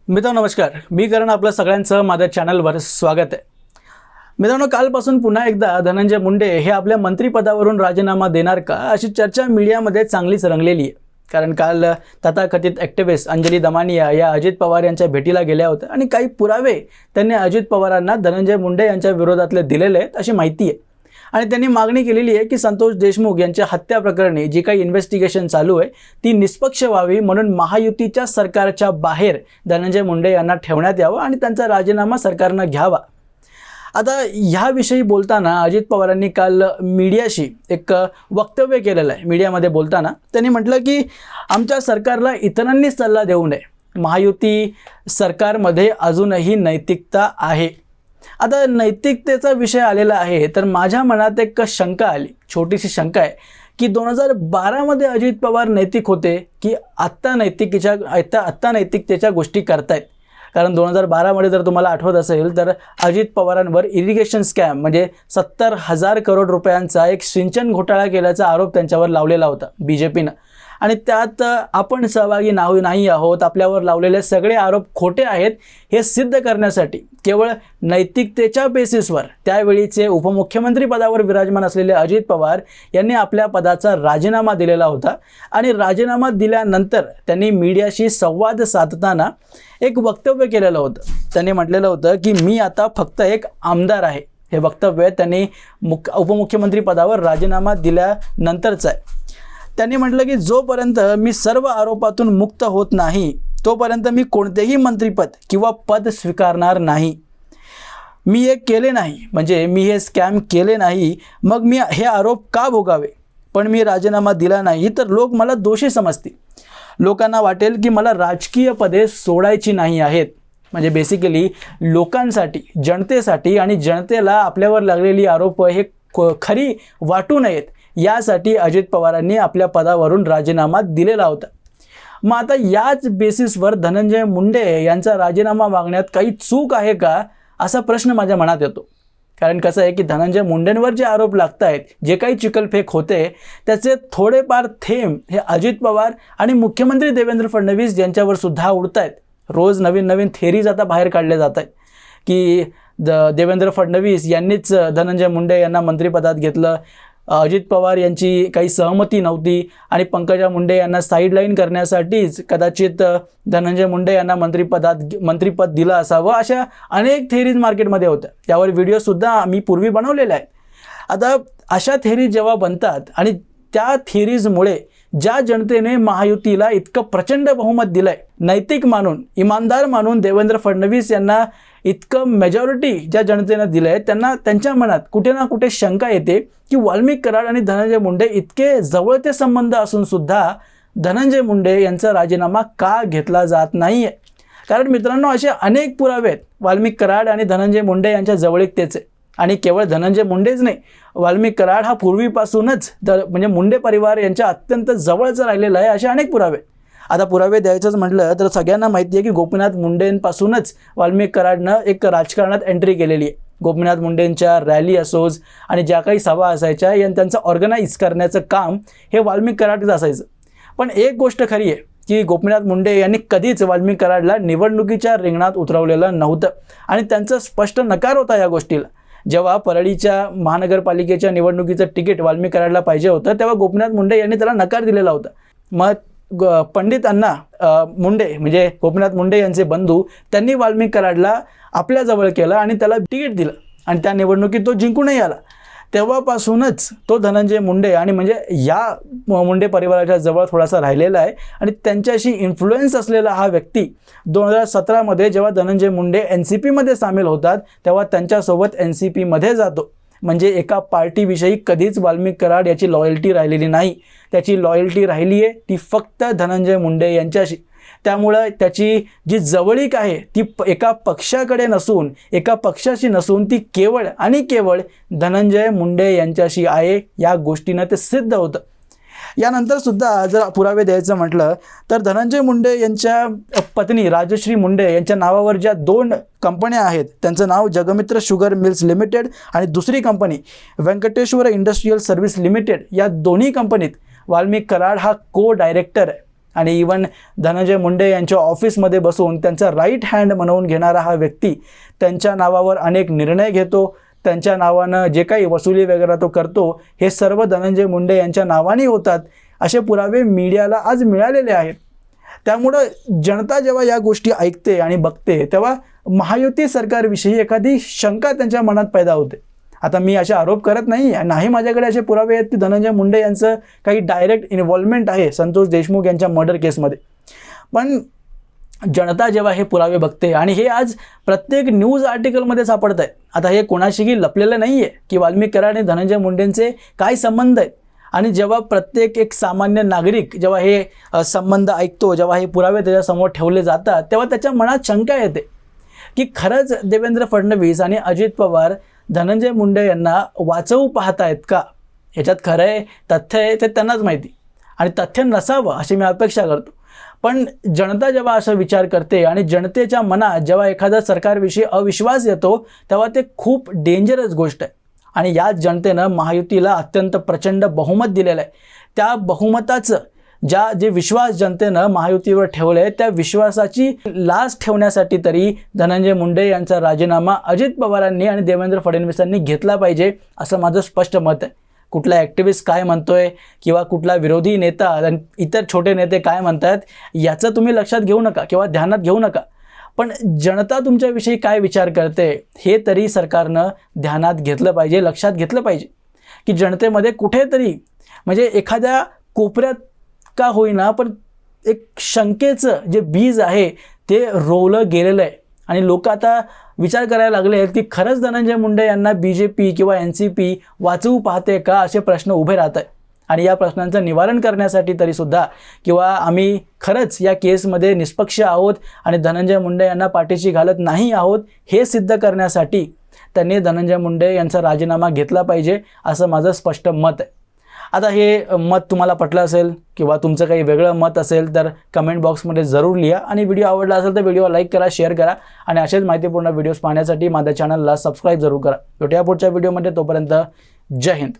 मित्रांनो नमस्कार, मी करण आपलं सगळ्यांचं माझ्या चॅनलवर स्वागत आहे. मित्रांनो, कालपासून पुन्हा एकदा धनंजय मुंडे हे आपल्या मंत्रिपदावरून राजीनामा देणार का अशी चर्चा मीडियामध्ये चांगलीच रंगलेली आहे. कारण काल तथाकथित ॲक्टिव्हिस्ट अंजली दमानिया या अजित पवार यांच्या भेटीला गेल्या होत्या आणि काही पुरावे त्यांनी अजित पवारांना धनंजय मुंडे यांच्या विरोधातले दिलेले आहेत अशी माहिती आहे. आणि त्यांनी मागणी केलेली आहे की संतोष देशमुख यांच्या हत्या प्रकरणी जी काही इन्व्हेस्टिगेशन चालू आहे ती निष्पक्ष व्हावी, म्हणून महायुतीच्या सरकारच्या बाहेर धनंजय मुंडे यांना ठेवण्यात यावं आणि त्यांचा राजीनामा सरकारनं घ्यावा. आता ह्याविषयी बोलताना अजित पवारांनी काल मीडियाशी एक वक्तव्य केलेलं आहे. मीडियामध्ये बोलताना त्यांनी म्हटलं की आमच्या सरकारला इतरांनी सल्ला देऊ नये, महायुती सरकारमध्ये अजूनही नैतिकता आहे. आता नैतिकतेचा विषय आलेला आहे तर माझ्या मनात एक शंका आली, छोटीशी शंका आहे की 2012मध्ये अजित पवार नैतिक होते की आत्ता नैतिकतेच्या गोष्टी करतायत. कारण 2012मध्ये जर तुम्हाला आठवत असेल तर अजित पवारांवर इरिगेशन स्कॅम म्हणजे 70,000 करोड रुपयांचा एक सिंचन घोटाळा केल्याचा आरोप त्यांच्यावर लावलेला होता BJPनं. आणि त्यात आपण सहभागी नाही आहोत, आपल्यावर लावलेले सगळे आरोप खोटे आहेत हे सिद्ध करण्यासाठी केवळ नैतिकतेच्या बेसिसवर त्यावेळीचे उपमुख्यमंत्री पदावर विराजमान असलेले अजित पवार यांनी आपल्या पदाचा राजीनामा दिलेला होता. आणि राजीनामा दिल्यानंतर त्यांनी मीडियाशी संवाद साधताना एक वक्तव्य केलेलं होतं. त्यांनी म्हटलेलं होतं की मी आता फक्त एक आमदार आहे. हे वक्तव्य त्यांनी उपमुख्यमंत्री पदावर राजीनामा दिल्यानंतरचं आहे. त्यांनी म्हटलं की जोपर्यंत मी सर्व आरोपातून मुक्त होत नाही तोपर्यंत मी कोणतेही मंत्रिपद किंवा पद स्वीकारणार नाही. मी हे केले नाही म्हणजे मी हे स्कॅम केले नाही, मग मी हे आरोप का भोगावे. पण मी राजीनामा दिला नाही तर लोक मला दोषी समजतील. लोकांना वाटेल की मला राजकीय पदे सोडायची नाही आहेत. म्हणजे बेसिकली लोकांसाठी, जनतेसाठी आणि जनतेला आपल्यावर लागलेली आरोप हे खरी वाटू नयेत यासाठी अजित पवारांनी आपल्या पदावरून राजीनामा दिलेला होता. मग आता याच बेसिसवर धनंजय मुंडे यांचा राजीनामा मागण्यात काही चूक आहे का असा प्रश्न माझ्या मनात येतो. कारण कसं आहे की धनंजय मुंडेंवर जे आरोप लागत आहेत, जे काही चिखलफेक होते त्याचे थोडेफार थेंब हे अजित पवार आणि मुख्यमंत्री देवेंद्र फडणवीस यांच्यावर सुद्धा उडत आहेत. रोज नवीन थेरीज आता बाहेर काढल्या जात आहेत की देवेंद्र फडणवीस यांनीच धनंजय मुंडे यांना मंत्रिपदात घेतलं, अजित पवार यांची काही सहमती नव्हती आणि पंकजा मुंडे यांना साईडलाईन करण्यासाठीच कदाचित धनंजय मुंडे यांना मंत्रिपद दिलं असावं. अशा अनेक थेरीज मार्केटमध्ये होत्या. यावर व्हिडिओसुद्धा मी पूर्वी बनवलेले आहेत. आता अशा थेरीज जेव्हा बनतात आणि त्या थेरीजमुळे ज्या जनतेने महायुतीला इतकं प्रचंड बहुमत दिलं आहे, नैतिक मानून, इमानदार मानून देवेंद्र फडणवीस यांना इतकं मेजॉरिटी ज्या जनतेनं दिलं आहे, त्यांच्या मनात कुठे ना कुठे शंका येते की वाल्मिक कराड आणि धनंजय मुंडे इतके जवळचे संबंध असून सुद्धा धनंजय मुंडे यांचा राजीनामा का घेतला जात नाही आहे. कारण मित्रांनो, असे अनेक पुरावे आहेत वाल्मिक कराड आणि धनंजय मुंडे यांच्या जवळीकतेचे. आणि केवळ धनंजय मुंडेच नाही, वाल्मिक कराड हा पूर्वीपासूनच म्हणजे मुंडे परिवार यांच्या अत्यंत जवळचा राहिलेला आहे. असे अनेक पुरावे. आता पुरावे द्यायचंच म्हटलं तर सगळ्यांना माहिती आहे की गोपीनाथ मुंडेंपासूनच वाल्मिक कराडनं एक राजकारणात एंट्री केलेली आहे. गोपीनाथ मुंडेंच्या रॅली असोच आणि ज्या काही सभा असायच्या त्यांचं ऑर्गनाईज करण्याचं काम हे वाल्मिक कराडच असायचं. पण एक गोष्ट खरी आहे की गोपीनाथ मुंडे यांनी कधीच वाल्मिक कराडला निवडणुकीच्या रिंगणात उतरवलेलं नव्हतं आणि त्यांचा स्पष्ट नकार होता या गोष्टीला. जेव्हा परळीच्या महानगरपालिकेच्या निवडणुकीचं तिकीट वाल्मिक कराडला पाहिजे होतं तेव्हा गोपीनाथ मुंडे यांनी त्याला नकार दिलेला होता. मग पंडित अण्णा मुंडे म्हणजे गोपीनाथ मुंडे यांचे बंधू त्यांनी वाल्मिक कराडला आपल्याजवळ केलं आणि त्याला तिकीट दिलं आणि त्या निवडणुकीत तो जिंकूनही आला. तेव्हापासूनच तो धनंजय मुंडे आणि म्हणजे या मुंडे परिवाराच्या जवळ थोडासा राहिलेला आहे. आणि त्यांच्याशी इन्फ्लुएन्स असलेला हा व्यक्ती 2017मध्ये जेव्हा धनंजय मुंडे NCPमध्ये सामील होतात तेव्हा त्यांच्यासोबत NCPमध्ये जातो. म्हणजे एका पार्टीविषयी कधीच वाल्मिक कराड याची लॉयल्टी राहिलेली नाही. त्याची लॉयल्टी राहिली आहे ती फक्त धनंजय मुंडे यांच्याशी. त्यामुळं त्याची जी जवळीक आहे ती एका पक्षाकडे नसून, एका पक्षाशी नसून ती केवळ आणि केवळ धनंजय मुंडे यांच्याशी आहे. या गोष्टीनं ते सिद्ध होतं. यानंतर सुद्धा जर पुरावे द्यायचं म्हटलं तर धनंजय मुंडे यांच्या पत्नी राजश्री मुंडे यांच्या नावावर ज्या 2 कंपन्या आहेत त्यांचं नाव जगमित्र शुगर मिल्स लिमिटेड आणि दुसरी company Venkateshwar industrial service limited, या दोन्ही कंपनीत वाल्मिक कराड हा को डायरेक्टर आहे. आणि इवन धनंजय मुंडे यांच्या ऑफिसमध्ये बसून त्यांचा राईट हँड म्हणवून घेणारा हा व्यक्ती त्यांच्या नावावर अनेक निर्णय घेतो, त्यांच्या नावानं जे काही वसुली वगैरे तो करतो हे सर्व धनंजय मुंडे यांच्या नावाने होतात, असे पुरावे मीडियाला आज मिळालेले आहेत. त्यामुळं जनता जेव्हा या गोष्टी ऐकते आणि बघते तेव्हा महायुती सरकारविषयी एखादी शंका त्यांच्या मनात पैदा होते. आता मी असे आरोप करत नाही माझ्याकडे असे पुरावे आहेत की धनंजय मुंडे यांचं काही डायरेक्ट इन्व्हॉल्वमेंट आहे संतोष देशमुख यांच्या मर्डर केसमध्ये, पण जनता जेव्हा हे पुरावे बघते आणि हे आज प्रत्येक न्यूज आर्टिकलमध्ये सापडत आहे. आता हे कोणाशीही लपलेलं नाही आहे की वाल्मिक कराड आणि धनंजय मुंडेंचे काय संबंध आहेत. आणि जेव्हा प्रत्येक एक सामान्य नागरिक जेव्हा हे संबंध ऐकतो, जेव्हा हे पुरावे त्याच्यासमोर ठेवले जातात, तेव्हा त्याच्या मनात शंका येते की खरंच देवेंद्र फडणवीस आणि अजित पवार धनंजय मुंडे यांना वाचवू पाहतायत का? ह्याच्यात खरं आहे, तथ्य आहे ते त्यांनाच माहिती, आणि तथ्य नसावं अशी मी अपेक्षा करतो. पण जनता जेव्हा असा विचार करते आणि जनतेच्या मनात जेव्हा एखाद्या सरकारविषयी अविश्वास येतो तेव्हा ते खूप डेंजरस गोष्ट आहे. आणि याच जनतेनं महायुतीला अत्यंत प्रचंड बहुमत दिलेलं आहे. त्या बहुमताचं जे विश्वास जनतेनं महायुतीवर ठेवलं आहे त्या विश्वासाची लाज ठेवण्यासाठी तरी धनंजय मुंडे यांचा राजीनामा अजित पवारांनी आणि देवेंद्र फडणवीसांनी घेतला पाहिजे असं माझं स्पष्ट मत आहे. कुठला ॲक्टिव्हिस्ट काय म्हणतोय किंवा कुठला विरोधी नेता आणि इतर छोटे नेते काय म्हणतात याचं तुम्ही लक्षात घेऊ नका किंवा ध्यानात घेऊ नका, पण जनता तुमच्याविषयी काय विचार करते हे तरी सरकारनं ध्यानात घेतलं पाहिजे, लक्षात घेतलं पाहिजे की जनतेमध्ये कुठेतरी म्हणजे एखाद्या कोपऱ्यात का होईना पण एक शंकेचं जे बीज आहे ते रोवलं गेलेलं आहे. आणि लोक आता विचार करायला लागले आहेत की खरंच धनंजय मुंडे यांना BJP किंवा NCP वाचवू पाहते का असे प्रश्न उभे राहत आहेत. आणि या प्रश्नांचं निवारण करण्यासाठी तरीसुद्धा किंवा आम्ही खरंच या केसमध्ये निष्पक्ष आहोत आणि धनंजय मुंडे यांना पाठीशी घालत नाही आहोत हे सिद्ध करण्यासाठी त्यांनी धनंजय मुंडे यांचा राजीनामा घेतला पाहिजे असं माझं स्पष्ट मत आहे. आता हे मत तुम्हाला पटलं असेल किंवा तुमचं काही वेगळं मत असेल तर कमेंट बॉक्समध्ये जरूर लिहा. आणि व्हिडिओ आवडला असेल तर व्हिडिओ लाईक करा, शेअर करा आणि असेच माहितीपूर्ण व्हिडिओज पाहण्यासाठी माझ्या चॅनलला सबस्क्राईब जरूर करा. भेटूया पुढच्या व्हिडिओमध्ये, तोपर्यंत जय हिंद.